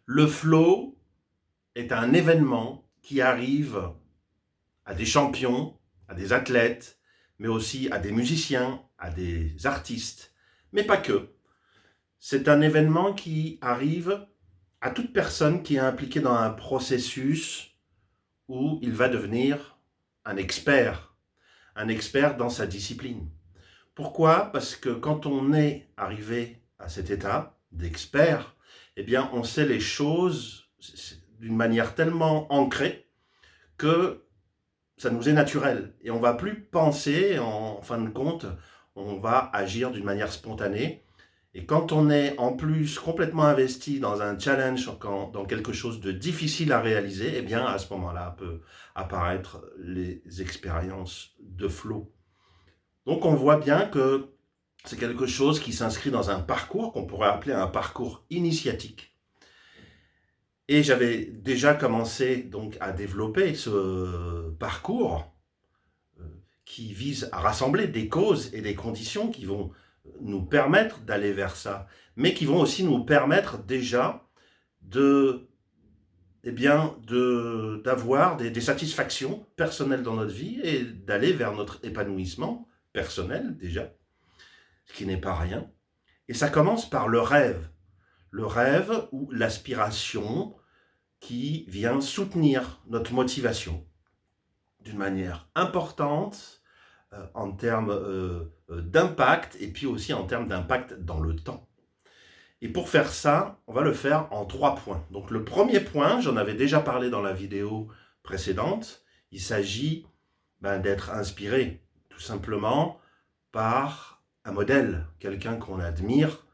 Le flow est un événement qui arrive à des champions, à des athlètes, mais aussi à des musiciens, à des artistes, mais pas que. C'est un événement qui arrive à toute personne qui est impliquée dans un processus où il va devenir un expert dans sa discipline. Pourquoi? Parce que quand on est arrivé à cet état d'expert, eh bien, on sait les choses d'une manière tellement ancrée que ça nous est naturel. Et on ne va plus penser, en fin de compte, on va agir d'une manière spontanée. Et quand on est en plus complètement investi dans un challenge, dans quelque chose de difficile à réaliser, eh bien, à ce moment-là, peuvent apparaître les expériences de flow. Donc, on voit bien que c'est quelque chose qui s'inscrit dans un parcours qu'on pourrait appeler un parcours initiatique. Et j'avais déjà commencé donc à développer ce parcours qui vise à rassembler des causes et des conditions qui vont nous permettre d'aller vers ça, mais qui vont aussi nous permettre déjà de, d'avoir des satisfactions personnelles dans notre vie et d'aller vers notre épanouissement personnel déjà, ce qui n'est pas rien. Et ça commence par le rêve ou l'aspiration qui vient soutenir notre motivation d'une manière importante en termes d'impact et puis aussi en termes d'impact dans le temps. Et pour faire ça, on va le faire en 3 points. Donc le premier point, j'en avais déjà parlé dans la vidéo précédente, il s'agit d'être inspiré tout simplement par un modèle, quelqu'un qu'on admire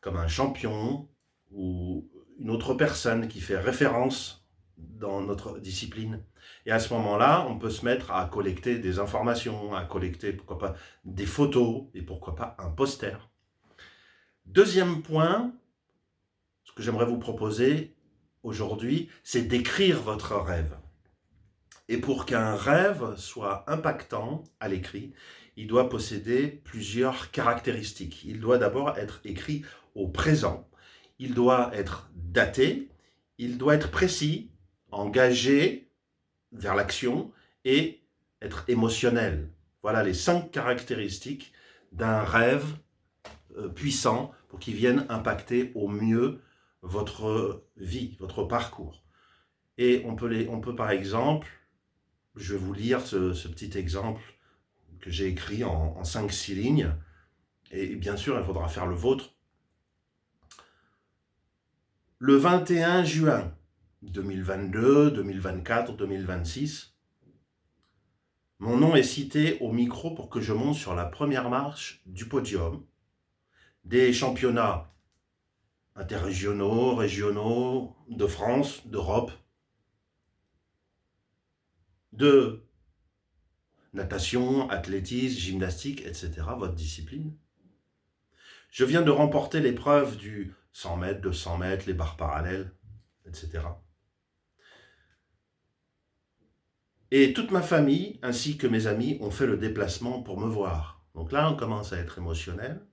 comme un champion ou une autre personne qui fait référence dans notre discipline. Et à ce moment-là, on peut se mettre à collecter des informations, à collecter, pourquoi pas, des photos et pourquoi pas un poster. Deuxième point, ce que j'aimerais vous proposer aujourd'hui, c'est d'écrire votre rêve. Et pour qu'un rêve soit impactant à l'écrit, il doit posséder plusieurs caractéristiques. Il doit d'abord être écrit au présent, il doit être daté, il doit être précis, engagé vers l'action et être émotionnel. Voilà les 5 caractéristiques d'un rêve puissant pour qu'il vienne impacter au mieux votre vie, votre parcours. Et on peut par exemple, je vais vous lire ce petit exemple que j'ai écrit en 5-6 lignes, et bien sûr, il faudra faire le vôtre. Le 21 juin 2022, 2024, 2026, mon nom est cité au micro pour que je monte sur la première marche du podium des championnats interrégionaux, régionaux, de France, d'Europe, de natation, athlétisme, gymnastique, etc., votre discipline. Je viens de remporter l'épreuve du 100 mètres, 200 mètres, les barres parallèles, etc. Et toute ma famille, ainsi que mes amis, ont fait le déplacement pour me voir. Donc là, on commence à être émotionnel.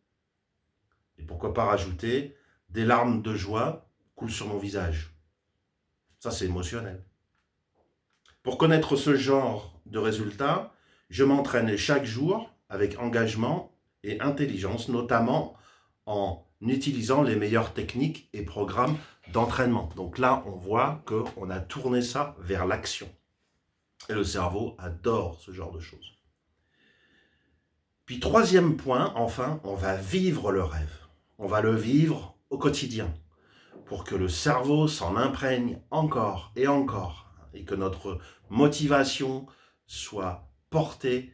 Et pourquoi pas rajouter des larmes de joie coulent sur mon visage. Ça, c'est émotionnel. Pour connaître ce genre de résultats, je m'entraîne chaque jour avec engagement et intelligence, notamment en utilisant les meilleures techniques et programmes d'entraînement. Donc là, on voit qu'on a tourné ça vers l'action. Et le cerveau adore ce genre de choses. Puis troisième point, enfin, on va vivre le rêve. On va le vivre au quotidien pour que le cerveau s'en imprègne encore et que notre motivation soit portée,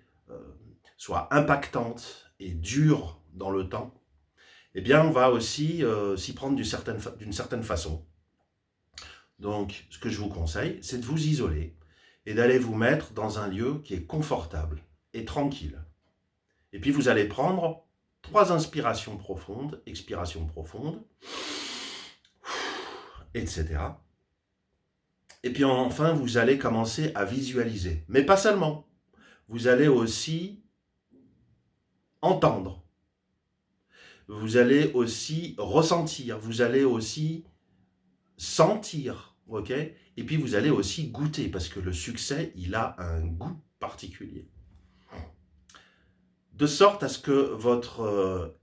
soit impactante et dure dans le temps. Eh bien, on va aussi s'y prendre d'une certaine façon. Donc, ce que je vous conseille, c'est de vous isoler et d'aller vous mettre dans un lieu qui est confortable et tranquille. Et puis, vous allez prendre 3 inspirations profondes, expirations profondes, etc. Et puis enfin, vous allez commencer à visualiser. Mais pas seulement. Vous allez aussi entendre. Vous allez aussi ressentir. Vous allez aussi sentir, ok? Et puis vous allez aussi goûter, parce que le succès, il a un goût particulier. De sorte à ce que votre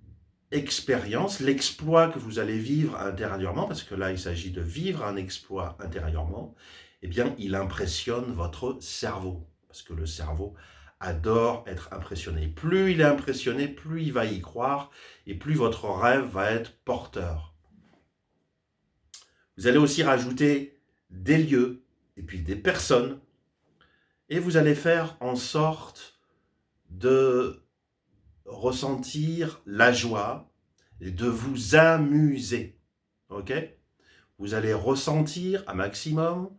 expérience, l'exploit que vous allez vivre intérieurement, parce que là il s'agit de vivre un exploit intérieurement, eh bien il impressionne votre cerveau, parce que le cerveau adore être impressionné. Plus il est impressionné, plus il va y croire, et plus votre rêve va être porteur. Vous allez aussi rajouter des lieux, et puis des personnes, et vous allez faire en sorte de ressentir la joie et de vous amuser, ok? Vous allez ressentir un maximum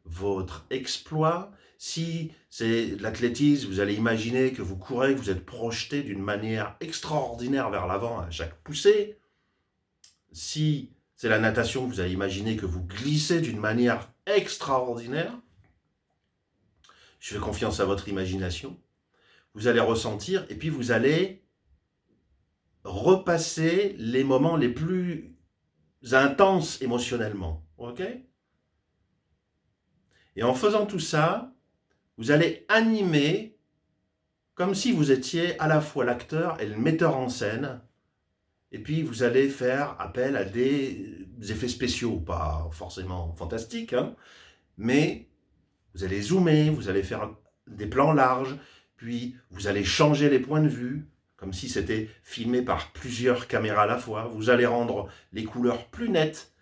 votre exploit. Si c'est l'athlétisme, vous allez imaginer que vous courez, que vous êtes projeté d'une manière extraordinaire vers l'avant à chaque poussée. Si c'est la natation, vous allez imaginer que vous glissez d'une manière extraordinaire. Je fais confiance à votre imagination. Vous allez ressentir et puis vous allez repasser les moments les plus intenses émotionnellement. Ok? Et en faisant tout ça, vous allez animer comme si vous étiez à la fois l'acteur et le metteur en scène. Et puis vous allez faire appel à des effets spéciaux, pas forcément fantastiques, hein, mais vous allez zoomer, vous allez faire des plans larges, puis vous allez changer les points de vue, comme si c'était filmé par plusieurs caméras à la fois. Vous allez rendre les couleurs plus nettes,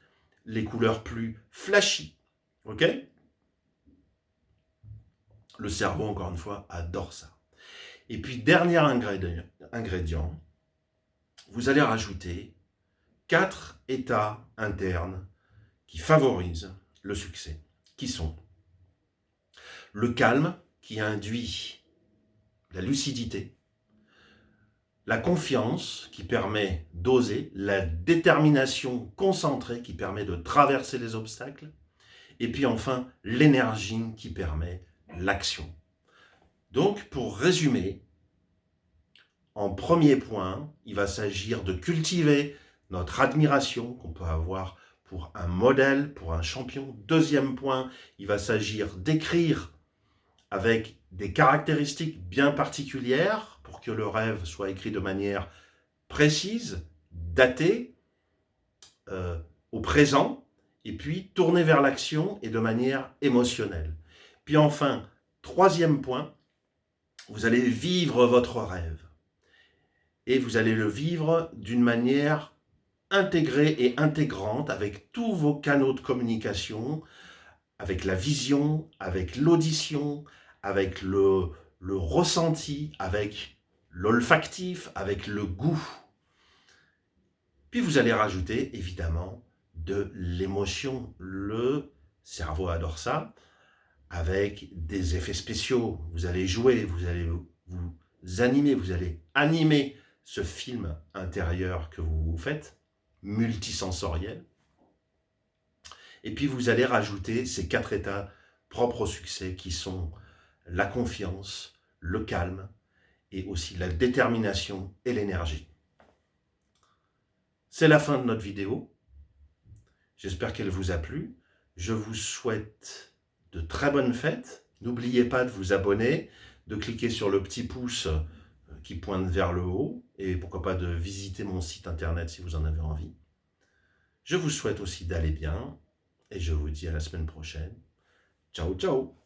les couleurs plus flashy. Ok? Le cerveau, encore une fois, adore ça. Et puis, dernier ingrédient, vous allez rajouter 4 états internes qui favorisent le succès, qui sont le calme, qui induit la lucidité, la confiance, qui permet d'oser, la détermination concentrée, qui permet de traverser les obstacles, et puis enfin, l'énergie qui permet l'action. Donc, pour résumer, en premier point, il va s'agir de cultiver notre admiration qu'on peut avoir pour un modèle, pour un champion. Deuxième point, il va s'agir d'écrire avec des caractéristiques bien particulières pour que le rêve soit écrit de manière précise, datée, au présent, et puis tourner vers l'action et de manière émotionnelle. Puis enfin, troisième point, vous allez vivre votre rêve. Et vous allez le vivre d'une manière intégrée et intégrante avec tous vos canaux de communication, avec la vision, avec l'audition, avec le ressenti, avec l'olfactif, avec le goût. Puis vous allez rajouter évidemment de l'émotion. Le cerveau adore ça, avec des effets spéciaux. Vous allez jouer, vous allez vous animer, vous allez animer ce film intérieur que vous faites, multisensoriel. Et puis vous allez rajouter ces 4 états propres au succès qui sont la confiance, le calme et aussi la détermination et l'énergie. C'est la fin de notre vidéo. J'espère qu'elle vous a plu. Je vous souhaite de très bonnes fêtes. N'oubliez pas de vous abonner, de cliquer sur le petit pouce qui pointe vers le haut et pourquoi pas de visiter mon site internet si vous en avez envie. Je vous souhaite aussi d'aller bien et je vous dis à la semaine prochaine. Ciao, ciao!